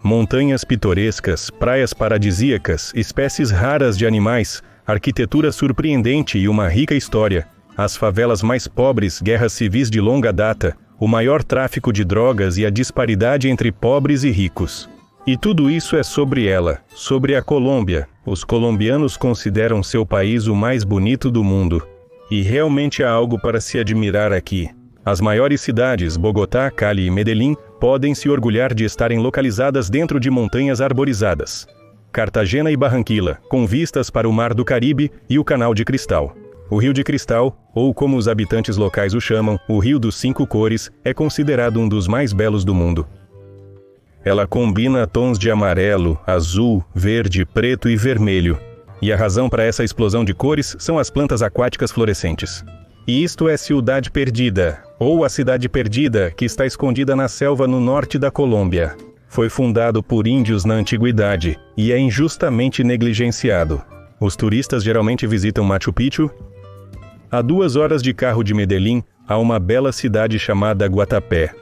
Montanhas pitorescas, praias paradisíacas, espécies raras de animais, arquitetura surpreendente e uma rica história. As favelas mais pobres, guerras civis de longa data, o maior tráfico de drogas e a disparidade entre pobres e ricos. E tudo isso é sobre ela, sobre a Colômbia. Os colombianos consideram seu país o mais bonito do mundo. E realmente há algo para se admirar aqui. As maiores cidades, Bogotá, Cali e Medellín, podem se orgulhar de estarem localizadas dentro de montanhas arborizadas. Cartagena e Barranquilla, com vistas para o Mar do Caribe e o Canal de Cristal. O Rio de Cristal, ou como os habitantes locais o chamam, o Rio dos Cinco Cores, é considerado um dos mais belos do mundo. Ela combina tons de amarelo, azul, verde, preto e vermelho. E a razão para essa explosão de cores são as plantas aquáticas florescentes. E isto é Ciudad Perdida, ou a Cidade Perdida, que está escondida na selva no norte da Colômbia. Foi fundado por índios na antiguidade e é injustamente negligenciado. Os turistas geralmente visitam Machu Picchu. A 2 horas de carro de Medellín, há uma bela cidade chamada Guatapé.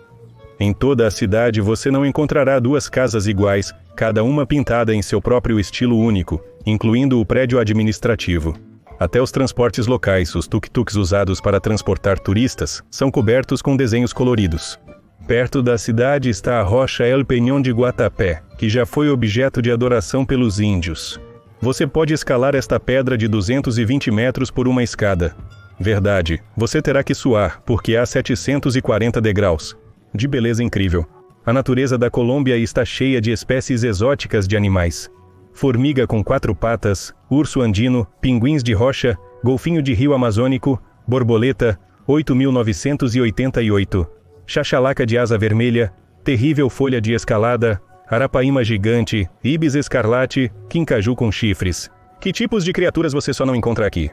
Em toda a cidade você não encontrará 2 casas iguais, cada uma pintada em seu próprio estilo único, incluindo o prédio administrativo. Até os transportes locais, os tuk-tuks usados para transportar turistas, são cobertos com desenhos coloridos. Perto da cidade está a rocha El Peñón de Guatapé, que já foi objeto de adoração pelos índios. Você pode escalar esta pedra de 220 metros por uma escada. Verdade, você terá que suar, porque há 740 degraus. De beleza incrível. A natureza da Colômbia está cheia de espécies exóticas de animais. Formiga com 4 patas, urso andino, pinguins de rocha, golfinho de rio amazônico, borboleta, 8.988, chachalaca de asa vermelha, terrível folha de escalada, arapaíma gigante, ibis escarlate, quincaju com chifres. Que tipos de criaturas você só não encontra aqui?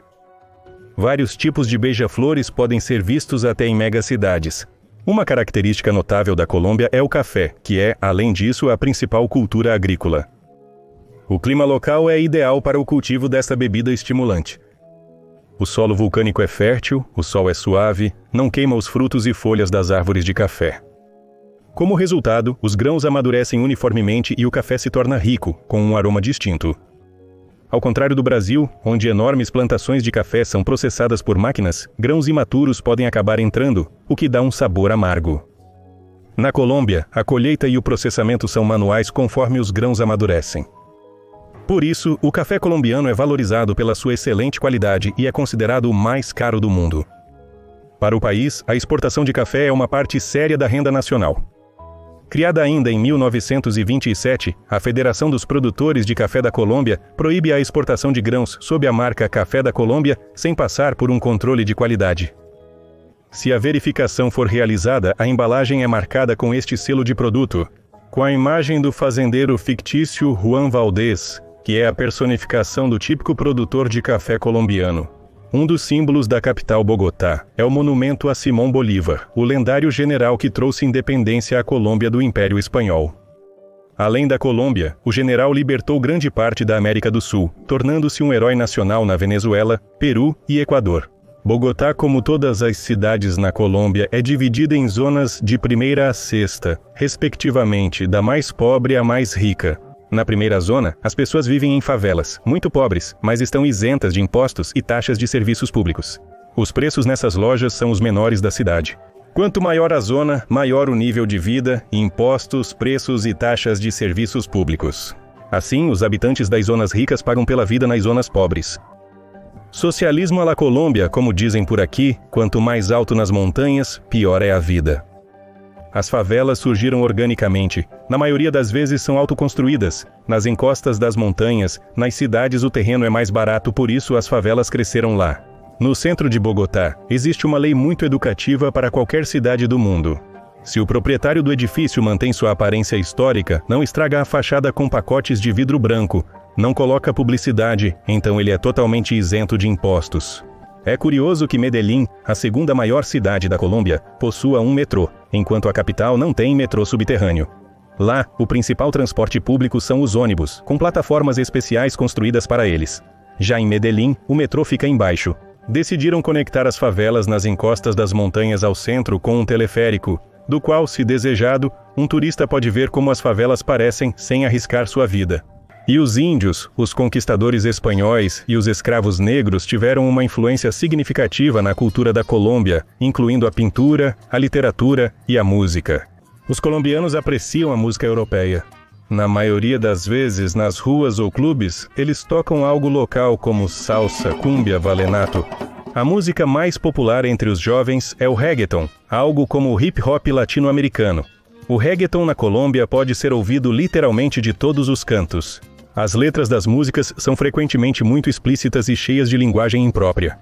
Vários tipos de beija-flores podem ser vistos até em megacidades. Uma característica notável da Colômbia é o café, que é, além disso, a principal cultura agrícola. O clima local é ideal para o cultivo desta bebida estimulante. O solo vulcânico é fértil, o sol é suave, não queima os frutos e folhas das árvores de café. Como resultado, os grãos amadurecem uniformemente e o café se torna rico, com um aroma distinto. Ao contrário do Brasil, onde enormes plantações de café são processadas por máquinas, grãos imaturos podem acabar entrando, o que dá um sabor amargo. Na Colômbia, a colheita e o processamento são manuais conforme os grãos amadurecem. Por isso, o café colombiano é valorizado pela sua excelente qualidade e é considerado o mais caro do mundo. Para o país, a exportação de café é uma parte séria da renda nacional. Criada ainda em 1927, a Federação dos Produtores de Café da Colômbia proíbe a exportação de grãos sob a marca Café da Colômbia sem passar por um controle de qualidade. Se a verificação for realizada, a embalagem é marcada com este selo de produto, com a imagem do fazendeiro fictício Juan Valdez, que é a personificação do típico produtor de café colombiano. Um dos símbolos da capital Bogotá é o monumento a Simón Bolívar, o lendário general que trouxe independência à Colômbia do Império Espanhol. Além da Colômbia, o general libertou grande parte da América do Sul, tornando-se um herói nacional na Venezuela, Peru e Equador. Bogotá, como todas as cidades na Colômbia, é dividida em zonas de primeira a sexta, respectivamente, da mais pobre à mais rica. Na primeira zona, as pessoas vivem em favelas, muito pobres, mas estão isentas de impostos e taxas de serviços públicos. Os preços nessas lojas são os menores da cidade. Quanto maior a zona, maior o nível de vida, impostos, preços e taxas de serviços públicos. Assim, os habitantes das zonas ricas pagam pela vida nas zonas pobres. Socialismo à la Colômbia, como dizem por aqui, quanto mais alto nas montanhas, pior é a vida. As favelas surgiram organicamente. Na maioria das vezes são autoconstruídas. Nas encostas das montanhas, nas cidades o terreno é mais barato, por isso as favelas cresceram lá. No centro de Bogotá, existe uma lei muito educativa para qualquer cidade do mundo. Se o proprietário do edifício mantém sua aparência histórica, não estraga a fachada com pacotes de vidro branco, não coloca publicidade, então ele é totalmente isento de impostos. É curioso que Medellín, a segunda maior cidade da Colômbia, possua um metrô, enquanto a capital não tem metrô subterrâneo. Lá, o principal transporte público são os ônibus, com plataformas especiais construídas para eles. Já em Medellín, o metrô fica embaixo. Decidiram conectar as favelas nas encostas das montanhas ao centro com um teleférico. do qual, se desejado, um turista pode ver como as favelas parecem sem arriscar sua vida. E os índios, os conquistadores espanhóis e os escravos negros tiveram uma influência significativa na cultura da Colômbia, incluindo a pintura, a literatura e a música. Os colombianos apreciam a música europeia. Na maioria das vezes, nas ruas ou clubes, eles tocam algo local como salsa, cúmbia, vallenato. A música mais popular entre os jovens é o reggaeton, algo como o hip-hop latino-americano. O reggaeton na Colômbia pode ser ouvido literalmente de todos os cantos. As letras das músicas são frequentemente muito explícitas e cheias de linguagem imprópria.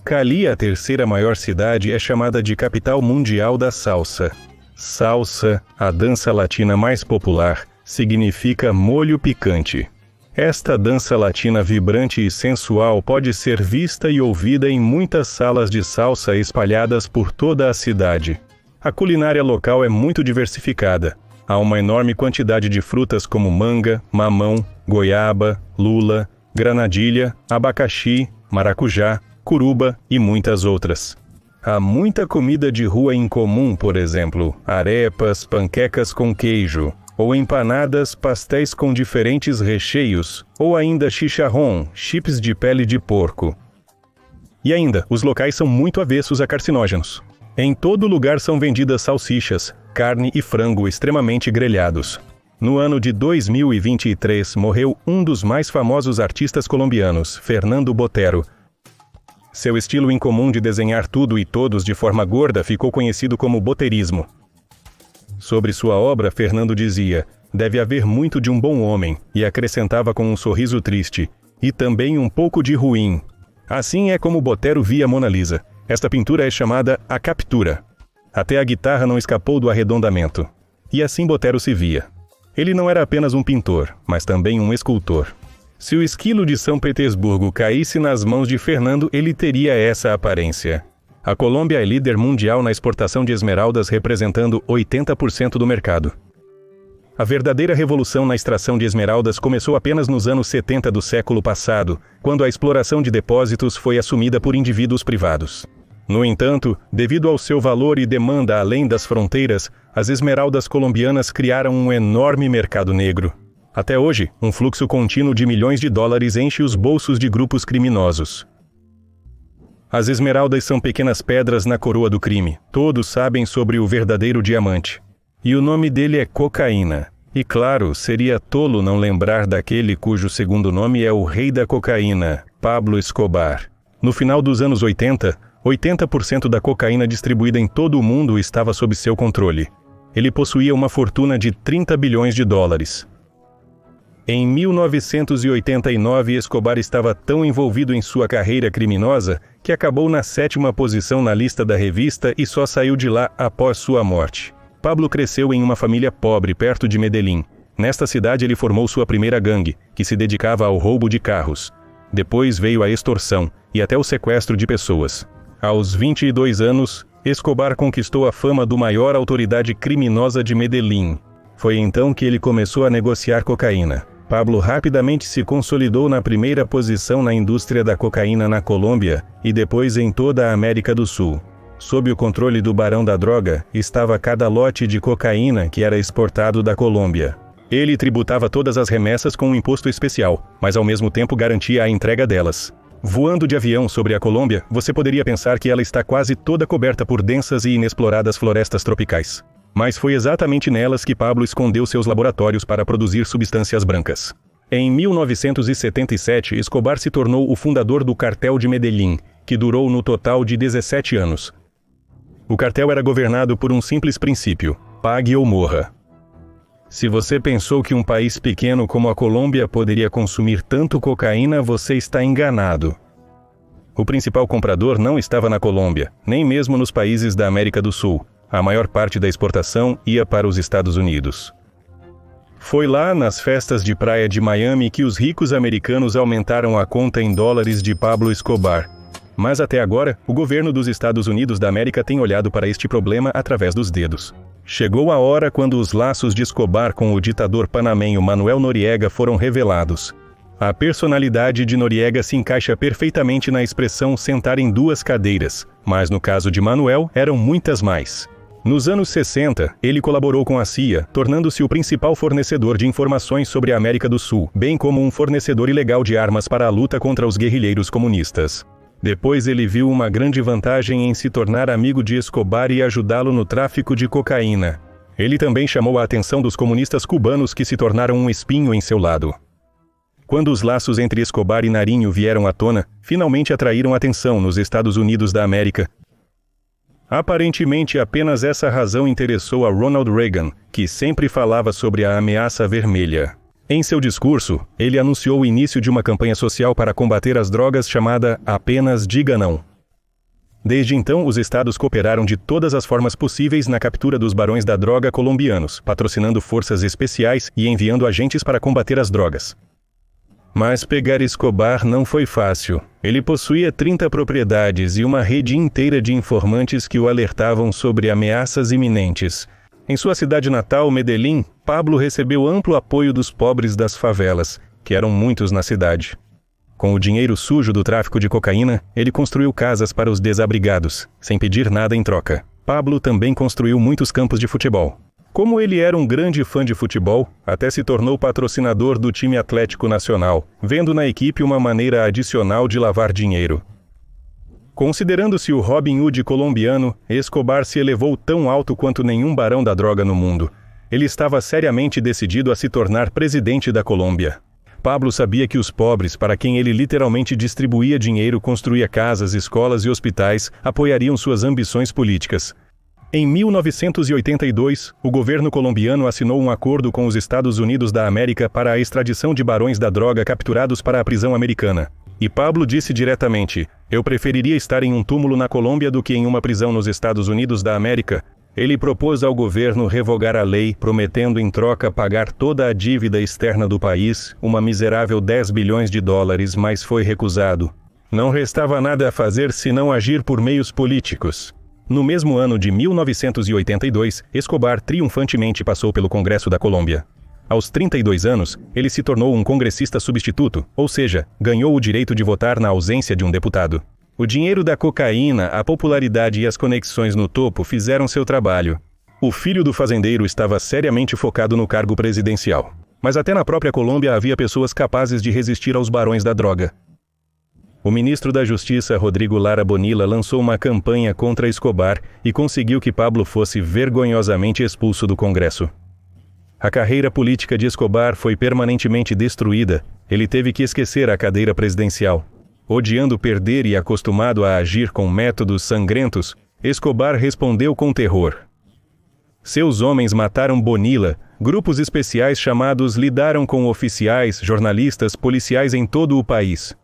Cali, a terceira maior cidade, é chamada de capital mundial da salsa. Salsa, a dança latina mais popular, significa molho picante. Esta dança latina vibrante e sensual pode ser vista e ouvida em muitas salas de salsa espalhadas por toda a cidade. A culinária local é muito diversificada. Há uma enorme quantidade de frutas como manga, mamão, goiaba, lula, granadilha, abacaxi, maracujá, curuba e muitas outras. Há muita comida de rua incomum, por exemplo, arepas, panquecas com queijo, ou empanadas, pastéis com diferentes recheios, ou ainda chicharrón, chips de pele de porco. E ainda, os locais são muito avessos a carcinógenos. Em todo lugar são vendidas salsichas, carne e frango extremamente grelhados. No ano de 2023, morreu um dos mais famosos artistas colombianos, Fernando Botero. Seu estilo incomum de desenhar tudo e todos de forma gorda ficou conhecido como boterismo. Sobre sua obra, Fernando dizia: "Deve haver muito de um bom homem", e acrescentava com um sorriso triste: "E também um pouco de ruim". Assim é como Botero via Mona Lisa. Esta pintura é chamada a captura. Até a guitarra não escapou do arredondamento. E assim Botero se via. Ele não era apenas um pintor, mas também um escultor. Se o esquilo de São Petersburgo caísse nas mãos de Fernando, ele teria essa aparência. A Colômbia é líder mundial na exportação de esmeraldas, representando 80% do mercado. A verdadeira revolução na extração de esmeraldas começou apenas nos anos 70 do século passado, quando a exploração de depósitos foi assumida por indivíduos privados. No entanto, devido ao seu valor e demanda além das fronteiras, as esmeraldas colombianas criaram um enorme mercado negro. Até hoje, um fluxo contínuo de milhões de dólares enche os bolsos de grupos criminosos. As esmeraldas são pequenas pedras na coroa do crime. Todos sabem sobre o verdadeiro diamante. E o nome dele é cocaína. E claro, seria tolo não lembrar daquele cujo segundo nome é o rei da cocaína, Pablo Escobar. No final dos anos 80% da cocaína distribuída em todo o mundo estava sob seu controle. Ele possuía uma fortuna de 30 bilhões de dólares. Em 1989, Escobar estava tão envolvido em sua carreira criminosa que acabou na 7ª posição na lista da revista e só saiu de lá após sua morte. Pablo cresceu em uma família pobre perto de Medellín. Nesta cidade ele formou sua primeira gangue, que se dedicava ao roubo de carros. Depois veio a extorsão e até o sequestro de pessoas. Aos 22 anos, Escobar conquistou a fama do maior autoridade criminosa de Medellín. Foi então que ele começou a negociar cocaína. Pablo rapidamente se consolidou na primeira posição na indústria da cocaína na Colômbia e depois em toda a América do Sul. Sob o controle do barão da droga, estava cada lote de cocaína que era exportado da Colômbia. Ele tributava todas as remessas com um imposto especial, mas ao mesmo tempo garantia a entrega delas. Voando de avião sobre a Colômbia, você poderia pensar que ela está quase toda coberta por densas e inexploradas florestas tropicais. Mas foi exatamente nelas que Pablo escondeu seus laboratórios para produzir substâncias brancas. Em 1977, Escobar se tornou o fundador do Cartel de Medellín, que durou no total de 17 anos. O cartel era governado por um simples princípio: pague ou morra. Se você pensou que um país pequeno como a Colômbia poderia consumir tanto cocaína, você está enganado. O principal comprador não estava na Colômbia, nem mesmo nos países da América do Sul. A maior parte da exportação ia para os Estados Unidos. Foi lá, nas festas de praia de Miami, que os ricos americanos aumentaram a conta em dólares de Pablo Escobar. Mas até agora, o governo dos Estados Unidos da América tem olhado para este problema através dos dedos. Chegou a hora quando os laços de Escobar com o ditador panamenho Manuel Noriega foram revelados. A personalidade de Noriega se encaixa perfeitamente na expressão sentar em duas cadeiras, mas no caso de Manuel eram muitas mais. Nos anos 60, ele colaborou com a CIA, tornando-se o principal fornecedor de informações sobre a América do Sul, bem como um fornecedor ilegal de armas para a luta contra os guerrilheiros comunistas. Depois ele viu uma grande vantagem em se tornar amigo de Escobar e ajudá-lo no tráfico de cocaína. Ele também chamou a atenção dos comunistas cubanos que se tornaram um espinho em seu lado. Quando os laços entre Escobar e Nariño vieram à tona, finalmente atraíram atenção nos Estados Unidos da América. Aparentemente apenas essa razão interessou a Ronald Reagan, que sempre falava sobre a ameaça vermelha. Em seu discurso, ele anunciou o início de uma campanha social para combater as drogas chamada Apenas Diga Não. Desde então, os estados cooperaram de todas as formas possíveis na captura dos barões da droga colombianos, patrocinando forças especiais e enviando agentes para combater as drogas. Mas pegar Escobar não foi fácil. Ele possuía 30 propriedades e uma rede inteira de informantes que o alertavam sobre ameaças iminentes. Em sua cidade natal, Medellín, Pablo recebeu amplo apoio dos pobres das favelas, que eram muitos na cidade. Com o dinheiro sujo do tráfico de cocaína, ele construiu casas para os desabrigados, sem pedir nada em troca. Pablo também construiu muitos campos de futebol. Como ele era um grande fã de futebol, até se tornou patrocinador do time Atlético Nacional, vendo na equipe uma maneira adicional de lavar dinheiro. Considerando-se o Robin Hood colombiano, Escobar se elevou tão alto quanto nenhum barão da droga no mundo. Ele estava seriamente decidido a se tornar presidente da Colômbia. Pablo sabia que os pobres, para quem ele literalmente distribuía dinheiro, construía casas, escolas e hospitais, apoiariam suas ambições políticas. Em 1982, o governo colombiano assinou um acordo com os Estados Unidos da América para a extradição de barões da droga capturados para a prisão americana. E Pablo disse diretamente: "Eu preferiria estar em um túmulo na Colômbia do que em uma prisão nos Estados Unidos da América." Ele propôs ao governo revogar a lei, prometendo em troca pagar toda a dívida externa do país, uma miserável $10 bilhões, mas foi recusado. Não restava nada a fazer senão agir por meios políticos. No mesmo ano de 1982, Escobar triunfantemente passou pelo Congresso da Colômbia. Aos 32 anos, ele se tornou um congressista substituto, ou seja, ganhou o direito de votar na ausência de um deputado. O dinheiro da cocaína, a popularidade e as conexões no topo fizeram seu trabalho. O filho do fazendeiro estava seriamente focado no cargo presidencial. Mas até na própria Colômbia havia pessoas capazes de resistir aos barões da droga. O ministro da Justiça, Rodrigo Lara Bonilla, lançou uma campanha contra Escobar e conseguiu que Pablo fosse vergonhosamente expulso do Congresso. A carreira política de Escobar foi permanentemente destruída. Ele teve que esquecer a cadeira presidencial. Odiando perder e acostumado a agir com métodos sangrentos, Escobar respondeu com terror. Seus homens mataram Bonilla. Grupos especiais chamados lidaram com oficiais, jornalistas, policiais em todo o país.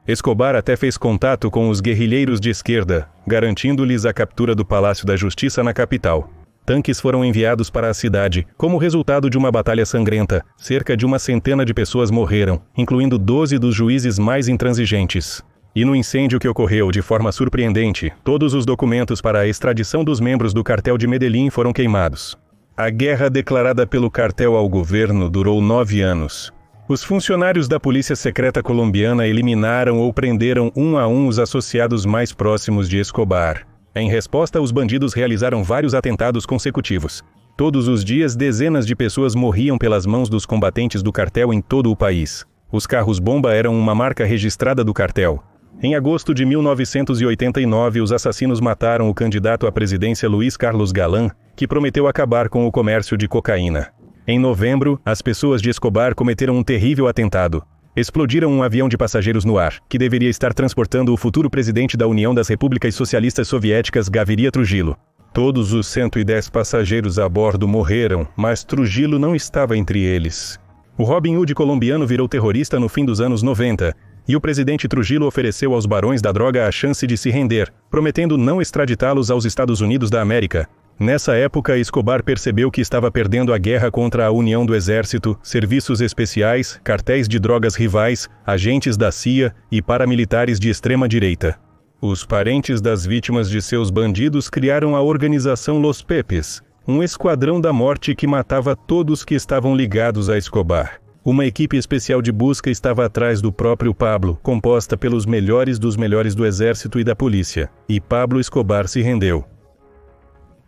Escobar até fez contato com os guerrilheiros de esquerda, garantindo-lhes a captura do Palácio da Justiça na capital. Tanques foram enviados para a cidade. Como resultado de uma batalha sangrenta, cerca de 100 de pessoas morreram, incluindo 12 dos juízes mais intransigentes. E no incêndio que ocorreu de forma surpreendente, todos os documentos para a extradição dos membros do cartel de Medellín foram queimados. A guerra declarada pelo cartel ao governo durou 9 anos. Os funcionários da polícia secreta colombiana eliminaram ou prenderam um a um os associados mais próximos de Escobar. Em resposta, os bandidos realizaram vários atentados consecutivos. Todos os dias, dezenas de pessoas morriam pelas mãos dos combatentes do cartel em todo o país. Os carros-bomba eram uma marca registrada do cartel. Em agosto de 1989, os assassinos mataram o candidato à presidência Luiz Carlos Galán, que prometeu acabar com o comércio de cocaína. Em novembro, as pessoas de Escobar cometeram um terrível atentado. Explodiram um avião de passageiros no ar, que deveria estar transportando o futuro presidente da União das Repúblicas Socialistas Soviéticas, Gaviria Trujillo. Todos os 110 passageiros a bordo morreram, mas Trujillo não estava entre eles. O Robin Hood colombiano virou terrorista no fim dos anos 90, e o presidente Trujillo ofereceu aos barões da droga a chance de se render, prometendo não extraditá-los aos Estados Unidos da América. Nessa época, Escobar percebeu que estava perdendo a guerra contra a União do Exército, serviços especiais, cartéis de drogas rivais, agentes da CIA e paramilitares de extrema-direita. Os parentes das vítimas de seus bandidos criaram a organização Los Pepes, um esquadrão da morte que matava todos que estavam ligados a Escobar. Uma equipe especial de busca estava atrás do próprio Pablo, composta pelos melhores dos melhores do exército e da polícia. E Pablo Escobar se rendeu.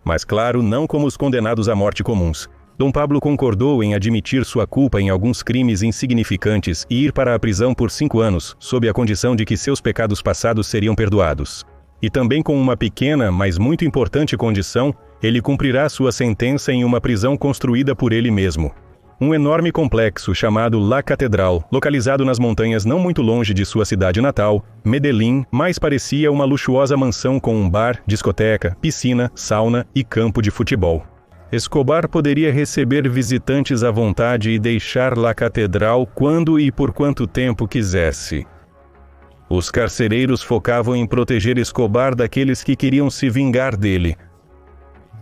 Mas claro, não como os condenados à morte comuns. Dom Pablo concordou em admitir sua culpa em alguns crimes insignificantes e ir para a prisão por 5 anos, sob a condição de que seus pecados passados seriam perdoados. E também com uma pequena, mas muito importante condição, ele cumprirá sua sentença em uma prisão construída por ele mesmo. Um enorme complexo chamado La Catedral, localizado nas montanhas não muito longe de sua cidade natal, Medellín, mais parecia uma luxuosa mansão com um bar, discoteca, piscina, sauna e campo de futebol. Escobar poderia receber visitantes à vontade e deixar La Catedral quando e por quanto tempo quisesse. Os carcereiros focavam em proteger Escobar daqueles que queriam se vingar dele.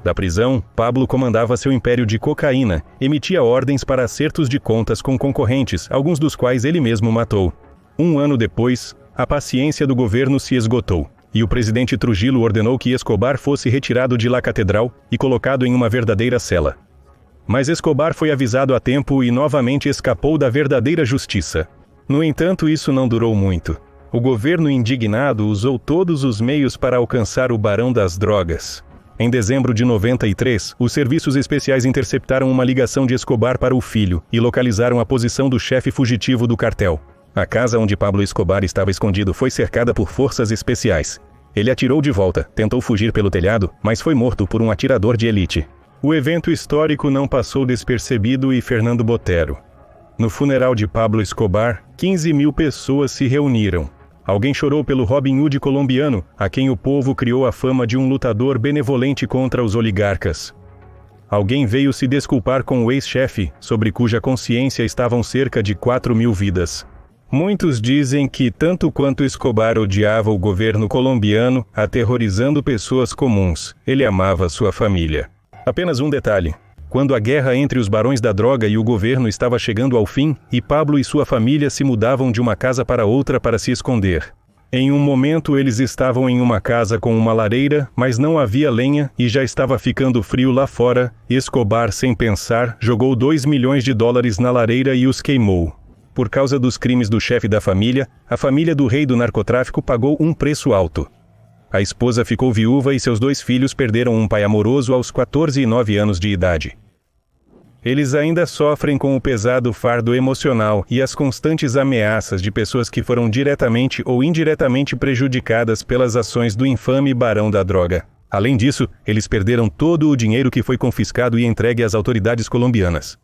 Da prisão, Pablo comandava seu império de cocaína, emitia ordens para acertos de contas com concorrentes, alguns dos quais ele mesmo matou. 1 ano depois, a paciência do governo se esgotou, e o presidente Trujillo ordenou que Escobar fosse retirado de La Catedral e colocado em uma verdadeira cela. Mas Escobar foi avisado a tempo e novamente escapou da verdadeira justiça. No entanto, isso não durou muito. O governo indignado usou todos os meios para alcançar o barão das drogas. Em dezembro de 93, os serviços especiais interceptaram uma ligação de Escobar para o filho e localizaram a posição do chefe fugitivo do cartel. A casa onde Pablo Escobar estava escondido foi cercada por forças especiais. Ele atirou de volta, tentou fugir pelo telhado, mas foi morto por um atirador de elite. O evento histórico não passou despercebido e Fernando Botero. No funeral de Pablo Escobar, 15.000 pessoas se reuniram. Alguém chorou pelo Robin Hood colombiano, a quem o povo criou a fama de um lutador benevolente contra os oligarcas. Alguém veio se desculpar com o ex-chefe, sobre cuja consciência estavam cerca de 4.000 vidas. Muitos dizem que tanto quanto Escobar odiava o governo colombiano, aterrorizando pessoas comuns, ele amava sua família. Apenas um detalhe. Quando a guerra entre os barões da droga e o governo estava chegando ao fim, e Pablo e sua família se mudavam de uma casa para outra para se esconder. Em um momento eles estavam em uma casa com uma lareira, mas não havia lenha e já estava ficando frio lá fora. Escobar, sem pensar, jogou $2 milhões na lareira e os queimou. Por causa dos crimes do chefe da família, a família do rei do narcotráfico pagou um preço alto. A esposa ficou viúva e seus 2 filhos perderam um pai amoroso aos 14 e 9 anos de idade. Eles ainda sofrem com o pesado fardo emocional e as constantes ameaças de pessoas que foram diretamente ou indiretamente prejudicadas pelas ações do infame barão da droga. Além disso, eles perderam todo o dinheiro que foi confiscado e entregue às autoridades colombianas.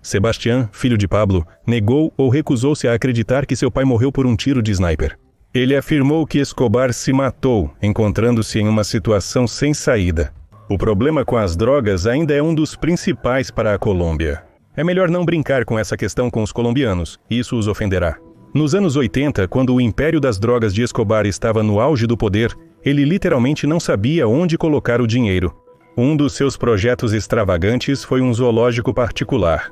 Sebastián, filho de Pablo, negou ou recusou-se a acreditar que seu pai morreu por um tiro de sniper. Ele afirmou que Escobar se matou, encontrando-se em uma situação sem saída. O problema com as drogas ainda é um dos principais para a Colômbia. É melhor não brincar com essa questão com os colombianos, isso os ofenderá. Nos anos 80, quando o império das drogas de Escobar estava no auge do poder, ele literalmente não sabia onde colocar o dinheiro. Um dos seus projetos extravagantes foi um zoológico particular.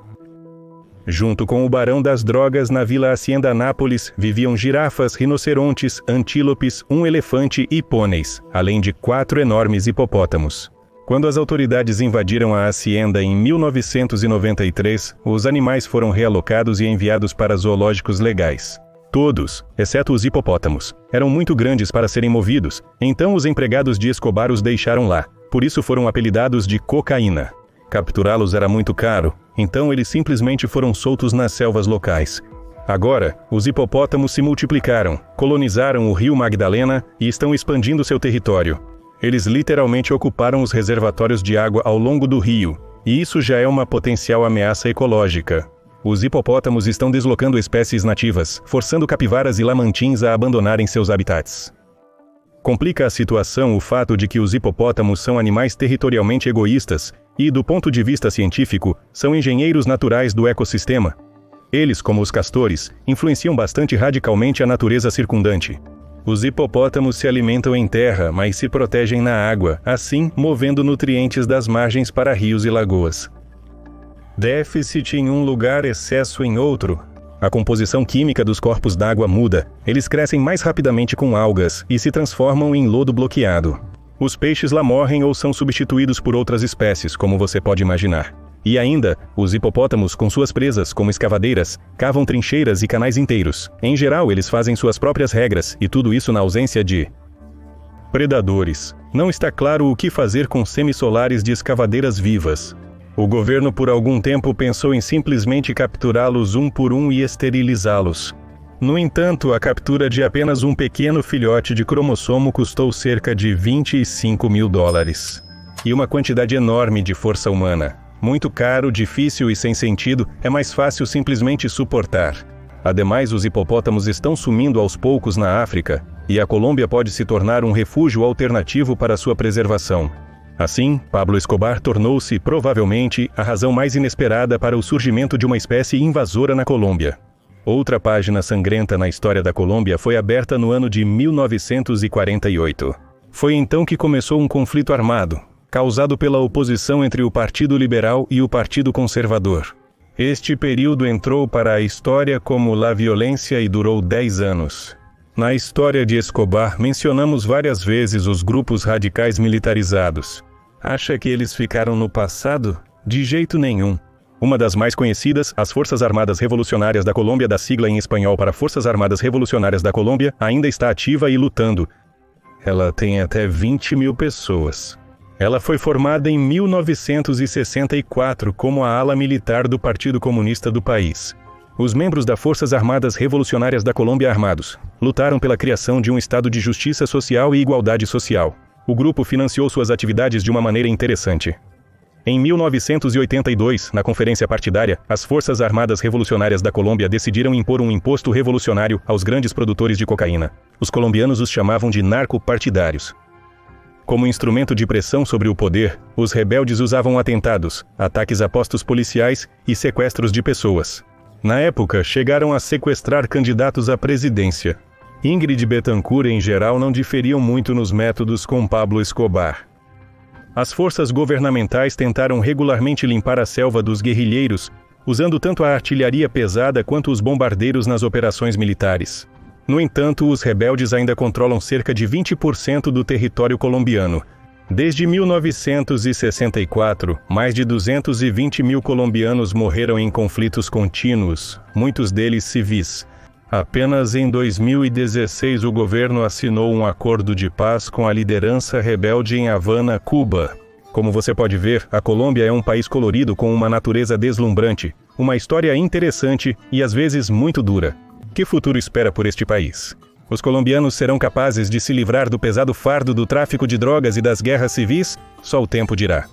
Junto com o barão das drogas, na Vila Hacienda Anápolis, viviam girafas, rinocerontes, antílopes, um elefante e pôneis, além de 4 enormes hipopótamos. Quando as autoridades invadiram a hacienda em 1993, os animais foram realocados e enviados para zoológicos legais. Todos, exceto os hipopótamos, eram muito grandes para serem movidos, então os empregados de Escobar os deixaram lá, por isso foram apelidados de cocaína. Capturá-los era muito caro, então eles simplesmente foram soltos nas selvas locais. Agora, os hipopótamos se multiplicaram, colonizaram o rio Magdalena e estão expandindo seu território. Eles literalmente ocuparam os reservatórios de água ao longo do rio, e isso já é uma potencial ameaça ecológica. Os hipopótamos estão deslocando espécies nativas, forçando capivaras e lamantins a abandonarem seus habitats. Complica a situação o fato de que os hipopótamos são animais territorialmente egoístas e, do ponto de vista científico, são engenheiros naturais do ecossistema. Eles, como os castores, influenciam bastante radicalmente a natureza circundante. Os hipopótamos se alimentam em terra, mas se protegem na água, assim movendo nutrientes das margens para rios e lagoas. Déficit em um lugar, excesso em outro. A composição química dos corpos d'água muda. Eles crescem mais rapidamente com algas e se transformam em lodo bloqueado. Os peixes lá morrem ou são substituídos por outras espécies, como você pode imaginar. E ainda, os hipopótamos com suas presas, como escavadeiras, cavam trincheiras e canais inteiros. Em geral, eles fazem suas próprias regras, e tudo isso na ausência de predadores. Não está claro o que fazer com semissolares de escavadeiras vivas. O governo por algum tempo pensou em simplesmente capturá-los um por um e esterilizá-los. No entanto, a captura de apenas um pequeno filhote de cromossomo custou cerca de $25 mil. E uma quantidade enorme de força humana. Muito caro, difícil e sem sentido, é mais fácil simplesmente suportar. Ademais, os hipopótamos estão sumindo aos poucos na África, e a Colômbia pode se tornar um refúgio alternativo para sua preservação. Assim, Pablo Escobar tornou-se, provavelmente, a razão mais inesperada para o surgimento de uma espécie invasora na Colômbia. Outra página sangrenta na história da Colômbia foi aberta no ano de 1948. Foi então que começou um conflito armado, causado pela oposição entre o Partido Liberal e o Partido Conservador. Este período entrou para a história como La Violência e durou 10 anos. Na história de Escobar, mencionamos várias vezes os grupos radicais militarizados. Acha que eles ficaram no passado? De jeito nenhum. Uma das mais conhecidas, as Forças Armadas Revolucionárias da Colômbia, da sigla em espanhol para Forças Armadas Revolucionárias da Colômbia, ainda está ativa e lutando. Ela tem até 20 mil pessoas. Ela foi formada em 1964 como a ala militar do Partido Comunista do país. Os membros das Forças Armadas Revolucionárias da Colômbia armados lutaram pela criação de um estado de justiça social e igualdade social. O grupo financiou suas atividades de uma maneira interessante. Em 1982, na conferência partidária, as Forças Armadas Revolucionárias da Colômbia decidiram impor um imposto revolucionário aos grandes produtores de cocaína. Os colombianos os chamavam de narcopartidários. Como instrumento de pressão sobre o poder, os rebeldes usavam atentados, ataques a postos policiais e sequestros de pessoas. Na época, chegaram a sequestrar candidatos à presidência. Ingrid Betancourt, em geral, não diferiam muito nos métodos com Pablo Escobar. As forças governamentais tentaram regularmente limpar a selva dos guerrilheiros, usando tanto a artilharia pesada quanto os bombardeiros nas operações militares. No entanto, os rebeldes ainda controlam cerca de 20% do território colombiano. Desde 1964, mais de 220 mil colombianos morreram em conflitos contínuos, muitos deles civis. Apenas em 2016 o governo assinou um acordo de paz com a liderança rebelde em Havana, Cuba. Como você pode ver, a Colômbia é um país colorido com uma natureza deslumbrante, uma história interessante e às vezes muito dura. Que futuro espera por este país? Os colombianos serão capazes de se livrar do pesado fardo do tráfico de drogas e das guerras civis? Só o tempo dirá.